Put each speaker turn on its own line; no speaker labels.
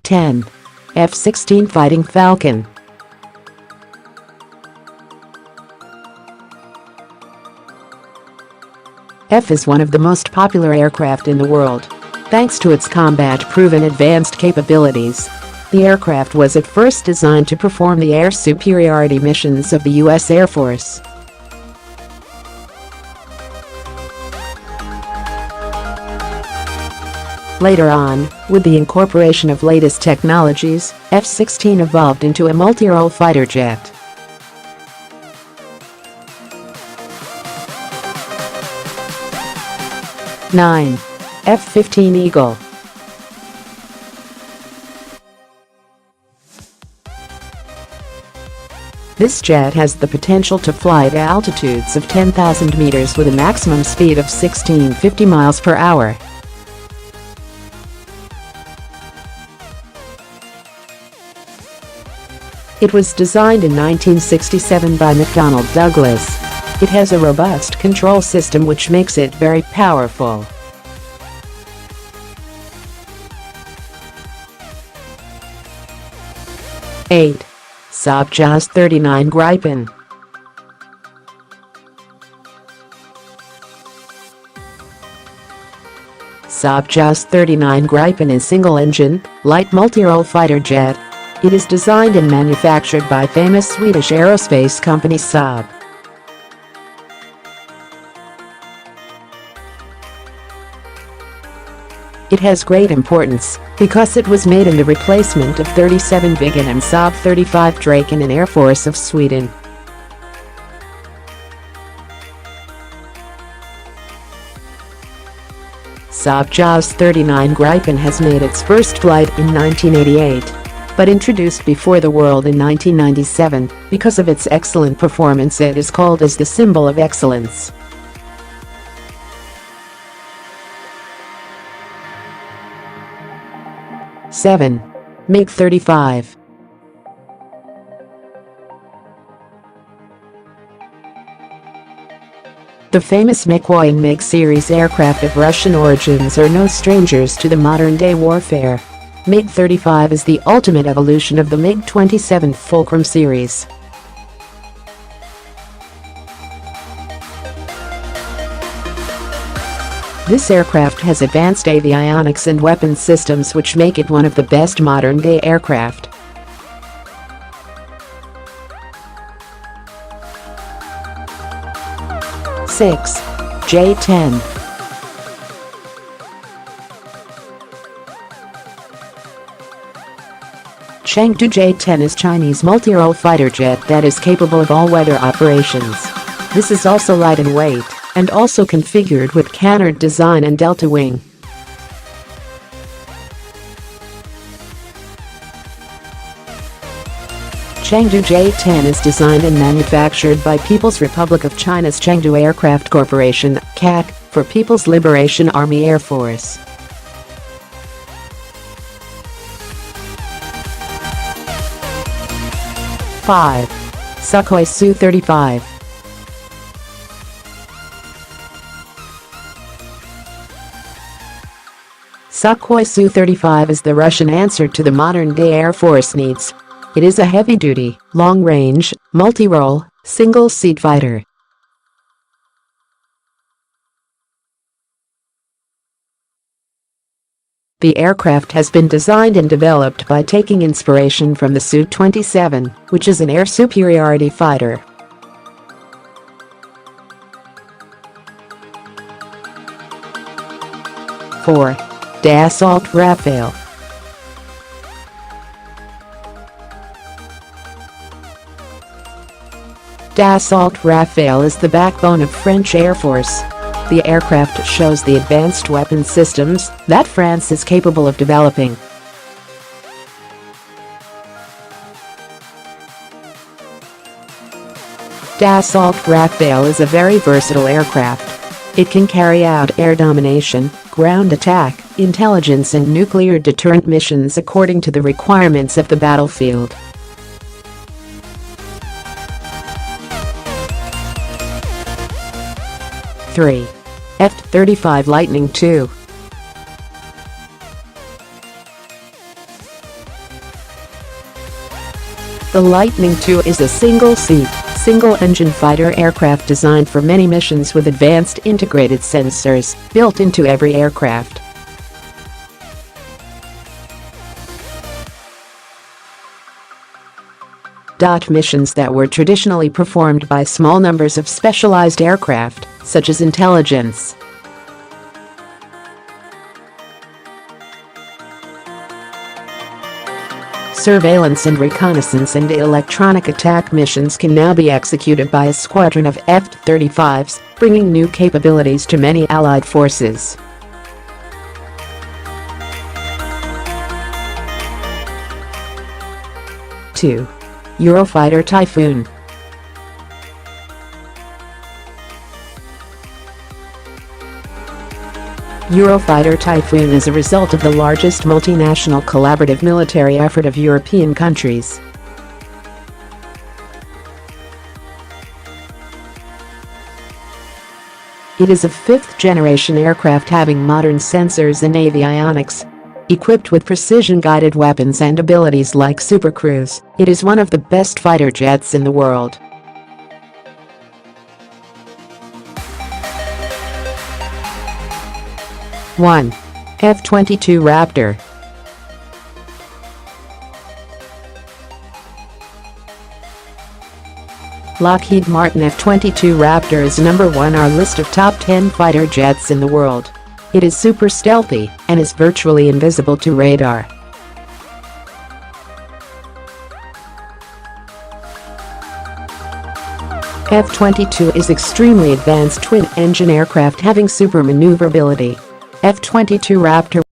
10. F-16 Fighting Falcon. F is one of the most popular aircraft in the world. Thanks to its combat-proven advanced capabilities, the aircraft was at first designed to perform the air superiority missions of the U.S. Air Force. Later on, with the incorporation of latest technologies, F-16 evolved into a multi-role fighter jet. Nine. F-15 Eagle. This jet has the potential to fly at altitudes of 10,000 meters with a maximum speed of 1,650 miles per hour. It was designed in 1967 by McDonnell Douglas. It has a robust control system which makes it very powerful. Eight. Saab Jaws 39 Gripen. Saab Jaws 39 Gripen is single-engine, light multi-role fighter jet. It is designed and manufactured by famous Swedish aerospace company Saab. It has great importance because it was made in the replacement of 37 Viggen and Saab 35 Draken in Air Force of Sweden. Saab Jaws 39 Gripen has made its first flight in 1988, but introduced before the world in 1997. Because of its excellent performance, it is called as the symbol of excellence. 7. MiG-35. The famous MiG-1 and MiG series aircraft of Russian origins are no strangers to the modern-day warfare. MiG-35 is the ultimate evolution of the MiG-27 Fulcrum series. This aircraft has advanced avionics and weapons systems which make it one of the best modern-day aircraft. Six. J-10. Chengdu J-10 is Chinese multi-role fighter jet that is capable of all-weather operations. This is also light in weight and also configured with canard design and delta wing. Chengdu J-10 is designed and manufactured by People's Republic of China's Chengdu Aircraft Corporation, CAC, for People's Liberation Army Air Force. Five. Sukhoi Su-35. Sukhoi Su-35 is the Russian answer to the modern-day Air Force needs. It is a heavy-duty, long-range, multi-role, single-seat fighter. The aircraft has been designed and developed by taking inspiration from the Su-27, which is an air superiority fighter. 4. Dassault Rafale. Dassault Rafale is the backbone of French Air Force. The aircraft shows the advanced weapon systems that France is capable of developing. Dassault Rafale is a very versatile aircraft. It can carry out air domination, ground attack, intelligence and nuclear deterrent missions according to the requirements of the battlefield. Three. F-35 Lightning II. The Lightning II is a single-seat, single-engine fighter aircraft designed for many missions with advanced integrated sensors built into every aircraft. Missions that were traditionally performed by small numbers of specialized aircraft, such as intelligence, surveillance and reconnaissance and electronic attack missions can now be executed by a squadron of F-35s, bringing new capabilities to many Allied forces. Two. Eurofighter Typhoon. Eurofighter Typhoon is a result of the largest multinational collaborative military effort of European countries. It is a fifth-generation aircraft having modern sensors and avionics. Equipped with precision-guided weapons and abilities like supercruise, it is one of the best fighter jets in the world. One. F-22 Raptor. Lockheed Martin F-22 Raptor is number 1 on our list of top 10 fighter jets in the world. It is super stealthy and is virtually invisible to radar. F-22 is extremely advanced twin-engine aircraft having super maneuverability. F-22 Raptor